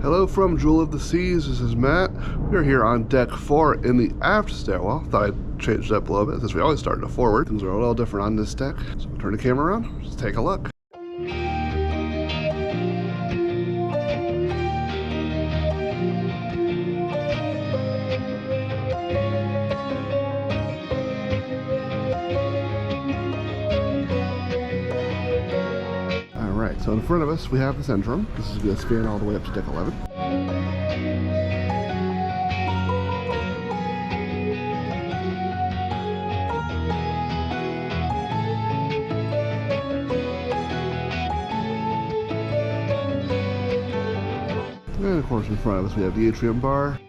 Hello from Jewel of the Seas, this is Matt. We're here on deck 4 in the aft stairwell. Thought I'd change it up a little bit since we always start at forward. Things are a little different on this deck. So we'll turn the camera around, just take a look. Alright, so in front of us we have the Centrum. This is going to span all the way up to deck 11. And of course in front of us we have the atrium bar.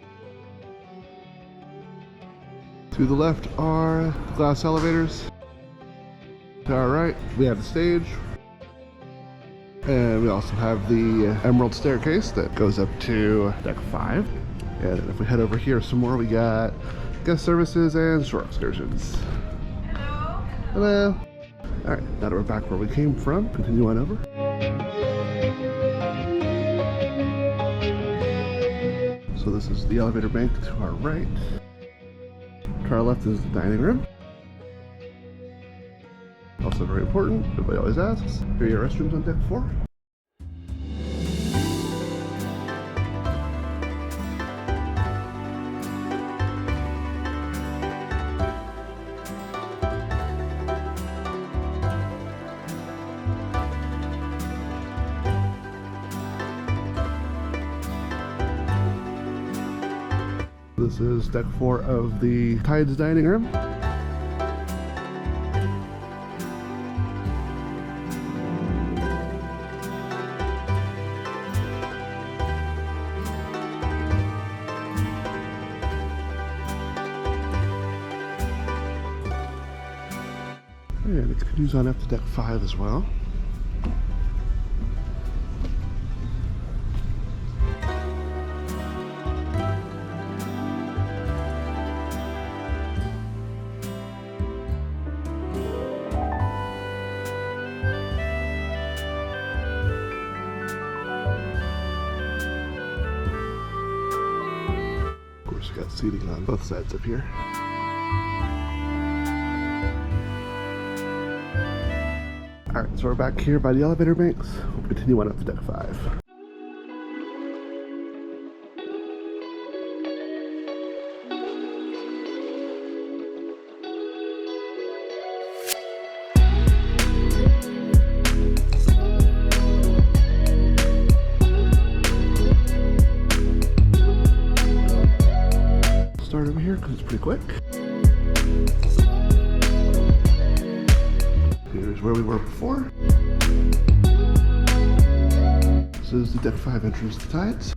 To the left are glass elevators. To our right we have the stage. And we also have the emerald staircase that goes up to deck 5. And if we head over here some more, we got guest services and shore excursions. Hello. Hello. All right, now that we're back where we came from, continue on over. So this is the elevator bank to our right. To our left is the dining room. Also very important, everybody always asks. Here are your restrooms on deck 4. This is deck 4 of the Tides dining room. And it continues on up to deck 5 as well. Of course, we got seating on both sides up here. Alright, so we're back here by the elevator banks. We'll continue on up to deck 5. Start over here because it's pretty quick. Here's where we were before. This is the deck 5 entrance to Tides.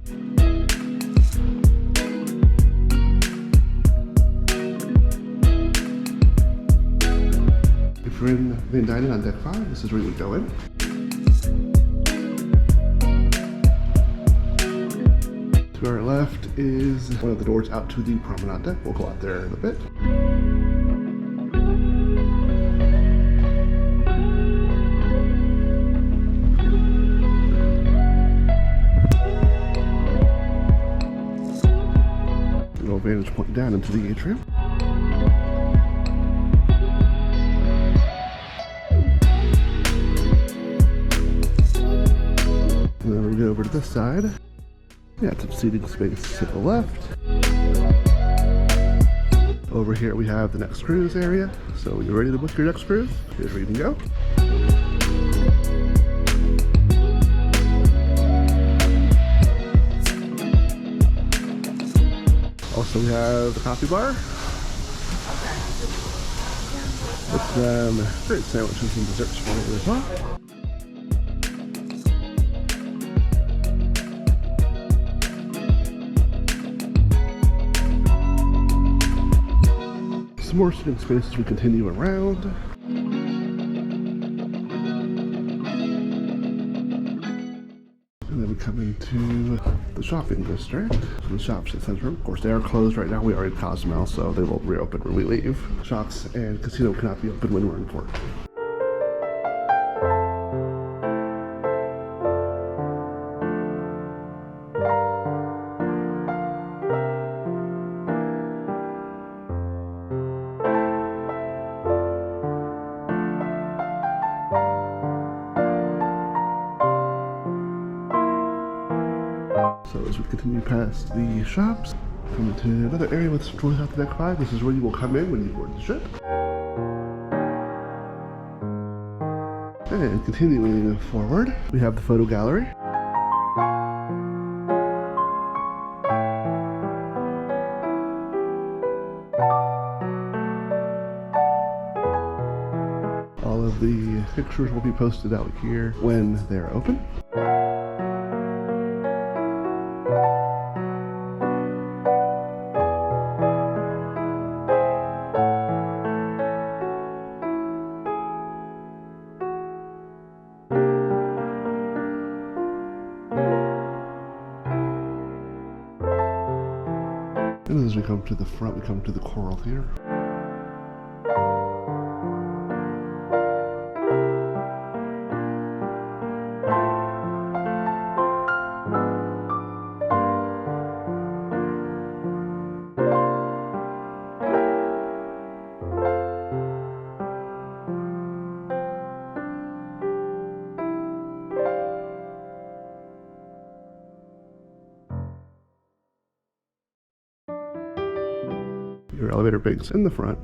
If you're in main dining on deck 5, this is where you would go in. To our left is one of the doors out to the Promenade deck. We'll go out there in a bit. Vantage point down into the atrium. And then we go over to this side. We got some seating space to the left. Over here we have the next cruise area. So when you're ready to book your next cruise, here's where you can go. Also we have the coffee bar with some great sandwiches and desserts for you as well. Some more sitting space as we continue around. And then we come into the shopping district. So the shops at Centrum, of course, they are closed right now. We are in Cozumel, so they will reopen when we leave. Shops and casino cannot be open when we're in port. So as we continue past the shops, come into another area with some toys out the deck 5. This is where you will come in when you board the ship. And continuing forward, we have the photo gallery. All of the pictures will be posted out here when they're open. And as we come to the front, we come to the Coral Theater. Your elevator banks in the front.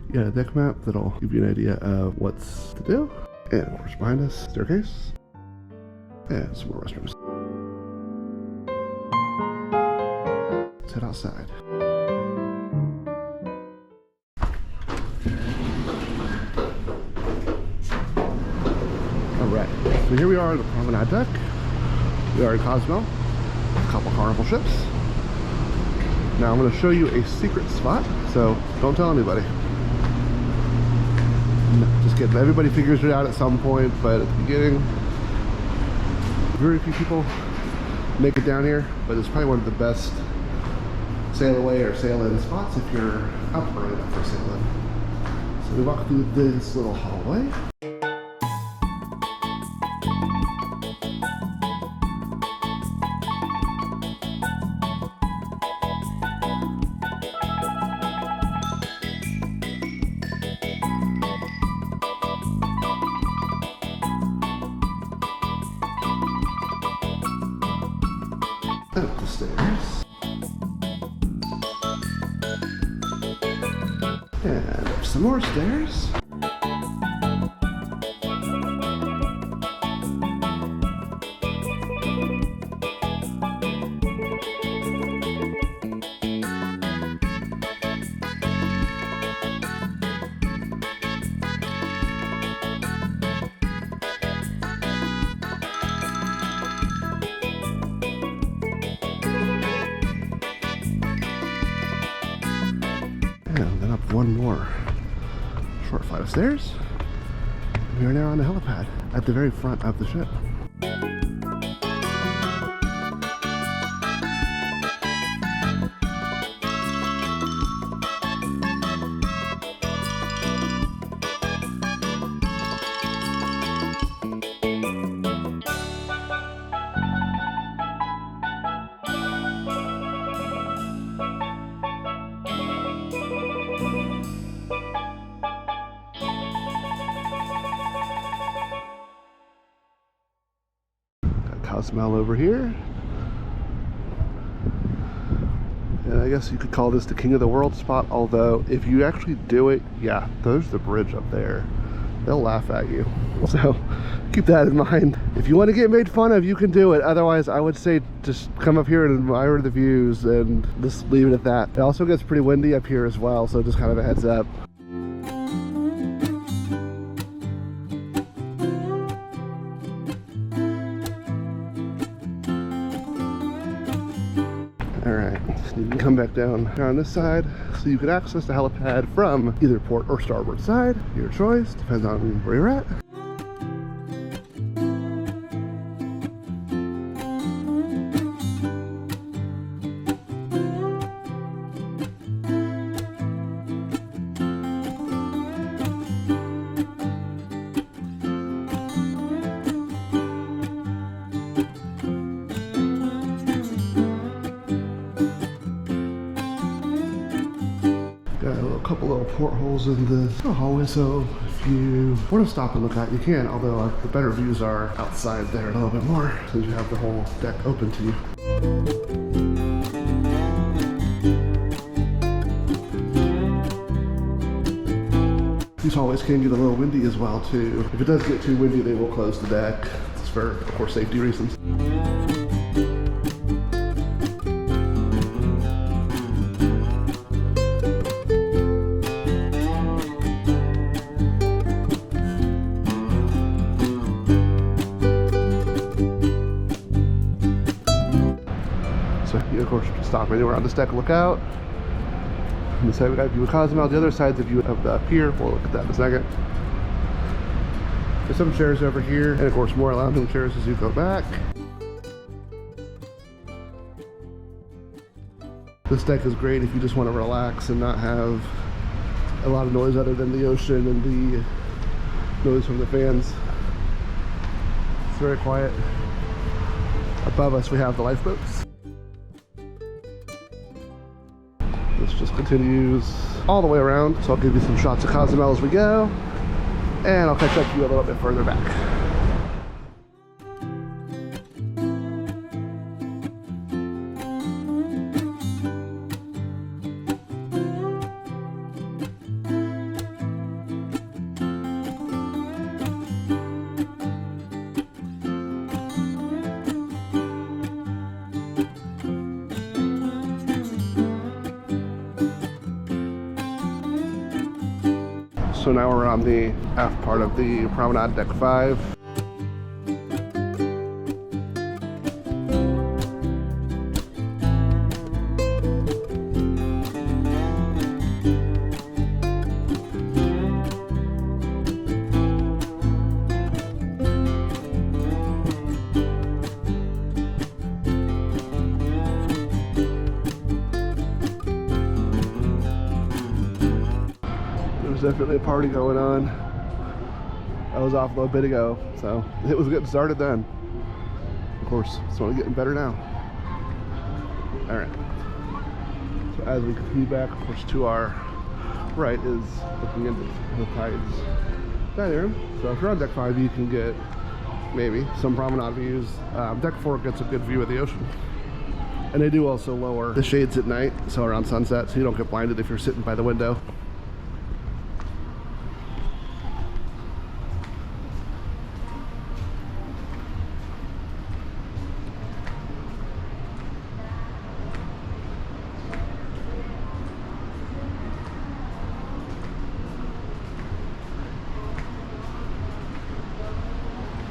You got a deck map that'll give you an idea of what's to do. And of course behind us, staircase. And some more restrooms. Let's head outside. Alright, so here we are on the Promenade deck. We are in Cozumel. A couple Carnival ships. Now I'm going to show you a secret spot, so don't tell anybody. No, just kidding. Everybody figures it out at some point, but at the beginning, very few people make it down here, but it's probably one of the best sail away or sail in spots if you're up early enough for sail in. So we walk through this little hallway. Up the stairs. And up some more stairs. And then up one more short flight of stairs. We are now on the helipad at the very front of the ship. Cozumel over here. And I guess you could call this the king of the world spot, although if you actually do it, yeah, there's the bridge up there. They'll laugh at you. So keep that in mind. If you want to get made fun of, you can do it. Otherwise, I would say just come up here and admire the views and just leave it at that. It also gets pretty windy up here as well, so just kind of a heads up. Alright, so you can come back down on this side, so you can access the helipad from either port or starboard side. Your choice, depends on where you're at. Got a couple little portholes in the hallway, so If you want to stop and look out, you can, although the better views are outside there a little bit more, since you have the whole deck open to you. These hallways can get a little windy as well too. If it does get too windy, they will close the deck. It's for, of course, safety reasons. So you, of course, stop anywhere on this deck, look out. On this side we got view of Cozumel. The other side's the view of the pier. We'll look at that in a second. There's some chairs over here, and of course more lounging chairs as you go back. This deck is great if you just want to relax and not have a lot of noise other than the ocean and the noise from the fans. It's very quiet. Above us we have the lifeboats. This just continues all the way around, so I'll give you some shots of Cozumel as we go, and I'll catch up to you a little bit further back. So now we're on the aft part of the Promenade Deck 5. There's definitely a party going on. I was off a little bit ago, so it was getting started then. Of course, it's only getting better now. All right. So as we continue back, of course, to our right is looking into Helipad's dining room. So if you're on deck 5, you can get maybe some promenade views. Deck 4 gets a good view of the ocean. And they do also lower the shades at night, so around sunset, so you don't get blinded if you're sitting by the window.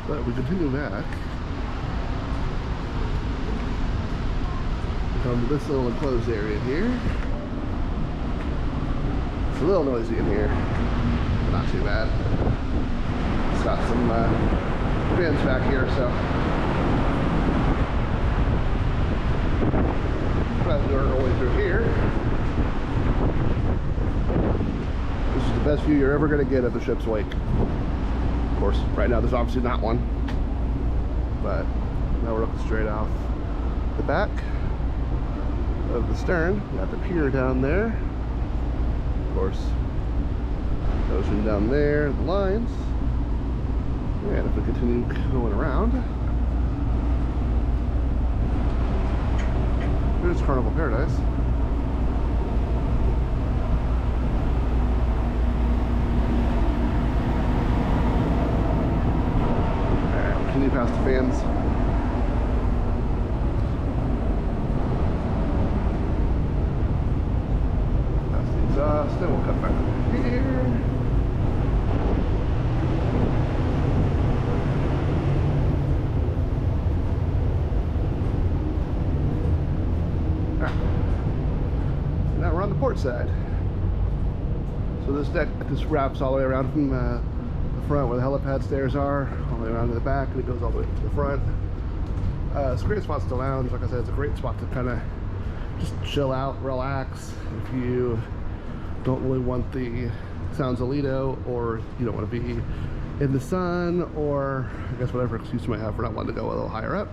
But we continue back. We come to this little enclosed area here. It's a little noisy in here, but not too bad. It's got some fans back here, so try to work our way through here. This is the best view you're ever going to get of the ship's wake. Of course, right now there's obviously not one, but now we're looking straight off the back of the stern. Got the pier down there. Of course, the ocean down there, the lines. And if we continue going around, there's Carnival Paradise. Continue past the fans. Past the exhaust, then we'll cut back here. Alright. Now we're on the port side. So this deck just wraps all the way around from the front where the helipad stairs are, all the way around to the back, and it goes all the way to the front. It's a great spot to lounge. Like I said, it's a great spot to kind of just chill out, relax. If you don't really want the sounds of Lido, or you don't want to be in the sun, or I guess whatever excuse you might have for not wanting to go a little higher up,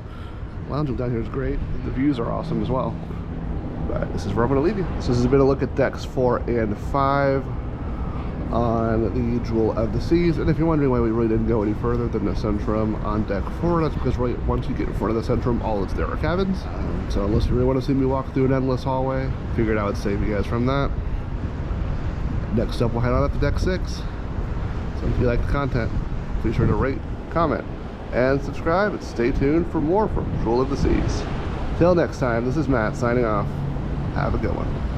lounging down here is great. The views are awesome as well. But this is where I'm going to leave you. So this has been a look at decks 4 and 5 on the Jewel of the Seas. And if you're wondering why we really didn't go any further than the Centrum on deck 4, that's because right once you get in front of the Centrum, all it's there are cabins. So unless you really want to see me walk through an endless hallway, figured I would save you guys from that. Next up, we'll head on up to deck 6. So if you like the content, be sure to rate, comment, and subscribe, and stay tuned for more from Jewel of the Seas. Till next time, this is Matt signing off. Have a good one.